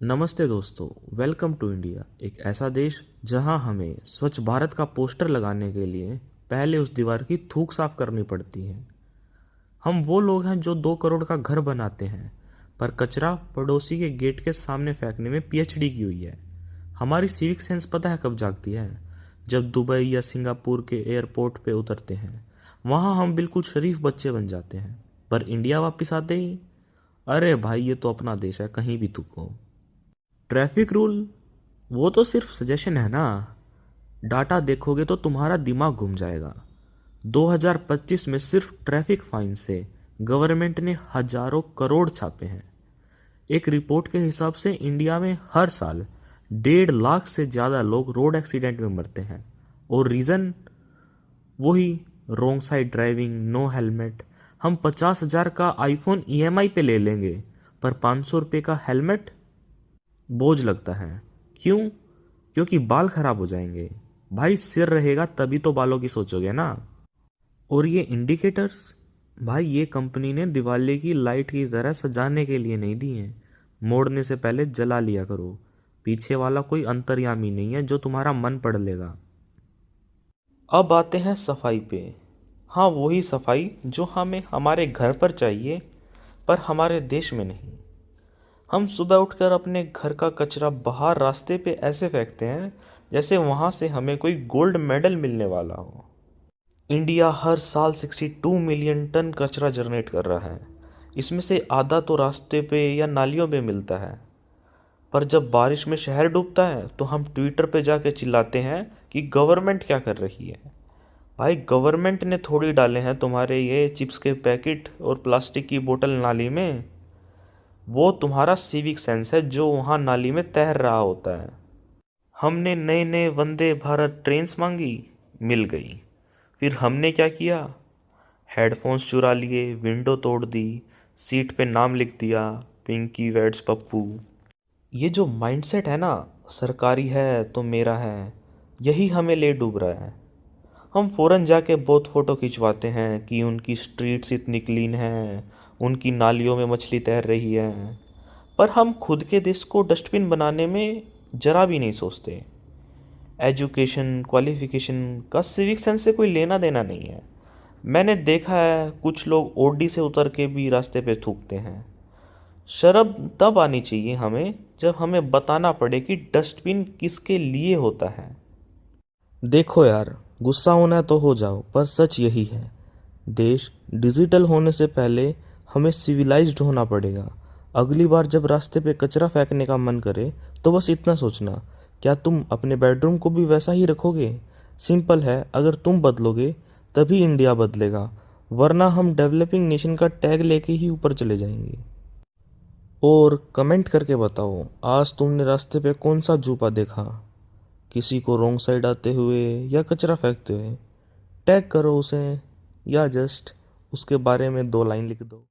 नमस्ते दोस्तों, welcome to India. एक ऐसा देश जहां हमें स्वच्छ भारत का पोस्टर लगाने के लिए पहले उस दीवार की थूक साफ करनी पड़ती है। हम वो लोग हैं जो 2 करोड़ का घर बनाते हैं पर कचरा पड़ोसी के गेट के सामने फेंकने में पीएचडी की हुई है। हमारी सिविक सेंस पता है कब जागती है? जब दुबई या सिंगापुर के एयरपोर्ट पे उतरते हैं। वहां हम बिल्कुल शरीफ बच्चे बन जाते हैं, पर इंडिया वापस आते ही अरे भाई, ये तो अपना देश है, कहीं भी थूको। ट्रैफिक रूल वो तो सिर्फ सजेशन है ना। डाटा देखोगे तो तुम्हारा दिमाग घूम जाएगा। 2025 में सिर्फ ट्रैफिक फाइन से गवर्नमेंट ने हजारों करोड़ छापे हैं। एक रिपोर्ट के हिसाब से इंडिया में हर साल 1.5 लाख से ज़्यादा लोग रोड एक्सीडेंट में मरते हैं। और रीज़न वही, wrong side driving, no helmet. हम 50,000 का आईफोन ईएमआई पे ले लेंगे, पर 500 रुपये का हेलमेट बोझ लगता है। क्यों? क्योंकि बाल खराब हो जाएंगे। भाई, सिर रहेगा तभी तो बालों की सोचोगे ना। और ये इंडिकेटर्स, भाई ये कंपनी ने दिवाली की लाइट की तरह सजाने के लिए नहीं दी हैं। मोड़ने से पहले जला लिया करो। पीछे वाला कोई अंतर्यामी नहीं है जो तुम्हारा मन पढ़ लेगा। अब आते हैं सफाई पे। हाँ, वही सफाई जो हमें हमारे घर पर चाहिए, पर हमारे देश में नहीं। हम सुबह उठकर अपने घर का कचरा बाहर रास्ते पे ऐसे फेंकते हैं जैसे वहाँ से हमें कोई गोल्ड मेडल मिलने वाला हो। इंडिया हर साल 62 मिलियन टन कचरा जनरेट कर रहा है। इसमें से आधा तो रास्ते पे या नालियों में मिलता है। पर जब बारिश में शहर डूबता है तो हम ट्विटर पे जाके चिल्लाते हैं कि गवर्नमेंट क्या कर रही है। भाई, गवर्नमेंट ने थोड़ी डाले हैं तुम्हारे ये चिप्स के पैकेट और प्लास्टिक की बोतल नाली में। वो तुम्हारा सिविक सेंस है जो वहाँ नाली में तैर रहा होता है। हमने नए नए वंदे भारत ट्रेन्स मांगी, मिल गई। फिर हमने क्या किया? हेडफोन्स चुरा लिए, विंडो तोड़ दी, सीट पे नाम लिख दिया, पिंकी वेड्स पप्पू। ये जो माइंडसेट है ना, सरकारी है तो मेरा है, यही हमें ले डूब रहा है। हम फ़ौरन जाके बहुत फ़ोटो खिंचवाते हैं कि उनकी स्ट्रीट्स इतनी क्लीन हैं, उनकी नालियों में मछली तैर रही है, पर हम खुद के देश को डस्टबिन बनाने में ज़रा भी नहीं सोचते। एजुकेशन, क्वालिफ़िकेशन का सिविक सेंस से कोई लेना देना नहीं है। मैंने देखा है कुछ लोग ओडी से उतर के भी रास्ते पे थूकते हैं। शर्म तब आनी चाहिए हमें जब हमें बताना पड़े कि डस्टबिन किसके लिए होता है। देखो यार, गुस्सा होना है तो हो जाओ, पर सच यही है। देश डिजिटल होने से पहले हमें सिविलाइज्ड होना पड़ेगा। अगली बार जब रास्ते पे कचरा फेंकने का मन करे तो बस इतना सोचना, क्या तुम अपने बेडरूम को भी वैसा ही रखोगे? सिंपल है, अगर तुम बदलोगे तभी इंडिया बदलेगा, वरना हम डेवलपिंग नेशन का टैग लेके ही ऊपर चले जाएंगे। और कमेंट करके बताओ, आज तुमने रास्ते पे कौन सा जूपा देखा? किसी को रॉन्ग साइड आते हुए या कचरा फेंकते हुए? टैग करो उसे, या जस्ट उसके बारे में 2 लाइन लिख दो।